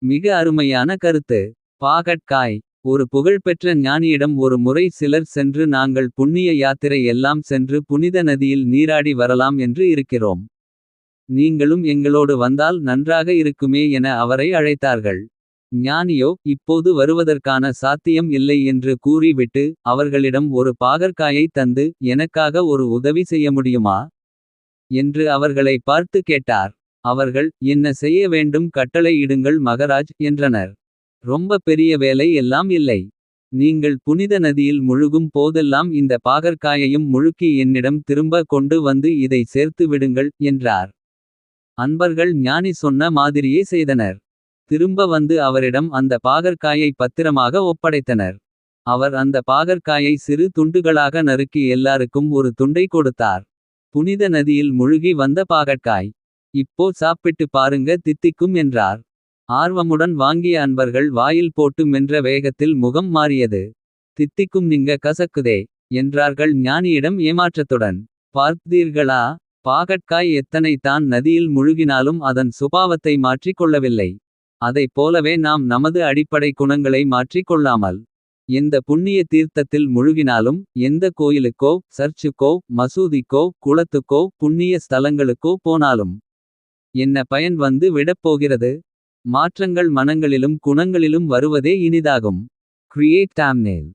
மிக அருமையான கருத்து. பாகற்காய். ஒரு புகழ்பெற்ற ஞானியிடம் ஒரு முறை சிலர் சென்று நாங்கள் புண்ணிய யாத்திரை எல்லாம் சென்று புனித நதியில் நீராடி வரலாம் என்று இருக்கிறோம். நீங்களும் எங்களோடு வந்தால் நன்றாக இருக்குமே என அவரை அழைத்தார்கள். ஞானியோ இப்போது வருவதற்கான சாத்தியம் இல்லை என்று கூறிவிட்டு. அவர்களிடம் ஒரு பாகற்காயை தந்து எனக்காக ஒரு உதவி செய்ய முடியுமா என்று அவர்களை பார்த்து கேட்டார். அவர்கள் என்ன செய்ய வேண்டும் கட்டளை இடுங்கள் மகராஜ் என்றனர். ரொம்ப பெரிய வேலை எல்லாம் இல்லை. நீங்கள் புனித நதியில் முழுகும் போதெல்லாம் இந்த பாகற்காயையும் முழுக்கி என்னிடம் திரும்ப கொண்டு வந்து இதை சேர்த்து விடுங்கள் என்றார். அன்பர்கள் ஞானி சொன்ன மாதிரியே செய்தனர். திரும்ப வந்து அவரிடம் அந்த பாகற்காயை பத்திரமாக ஒப்படைத்தனர். அவர் அந்த பாகற்காயை சிறு துண்டுகளாக நறுக்கி எல்லாருக்கும் ஒரு துண்டை கொடுத்தார். புனித நதியில் முழுகி வந்த பாகற்காய். இப்போ சாப்பிட்டு பாருங்க தித்திக்கும் என்றார். ஆர்வமுடன் வாங்கிய அன்பர்கள் வாயில் போட்டு மென்ற வேகத்தில் முகம் மாறியது. தித்திக்கும் நீங்க கசக்குதே என்றார்கள் ஞானியிடம் ஏமாற்றத்துடன். பார்த்தீர்களா, பாகற்காய் எத்தனை தான் நதியில் முழுகினாலும் அதன் சுபாவத்தை மாற்றிக் கொள்ளவில்லை. அதைப் போலவே நாம் நமது அடிப்படை குணங்களை மாற்றிக் கொள்ளாமல். எந்த புண்ணிய தீர்த்தத்தில் முழுகினாலும் எந்த கோயிலுக்கோ சர்ச்சுக்கோ மசூதிக்கோ குளத்துக்கோ புண்ணிய ஸ்தலங்களுக்கோ போனாலும் என்ன பயன் வந்து விடப்போகிறது. மாற்றங்கள் மனங்களிலும் குணங்களிலும் வருவதே இனிதாகும். Create thumbnail.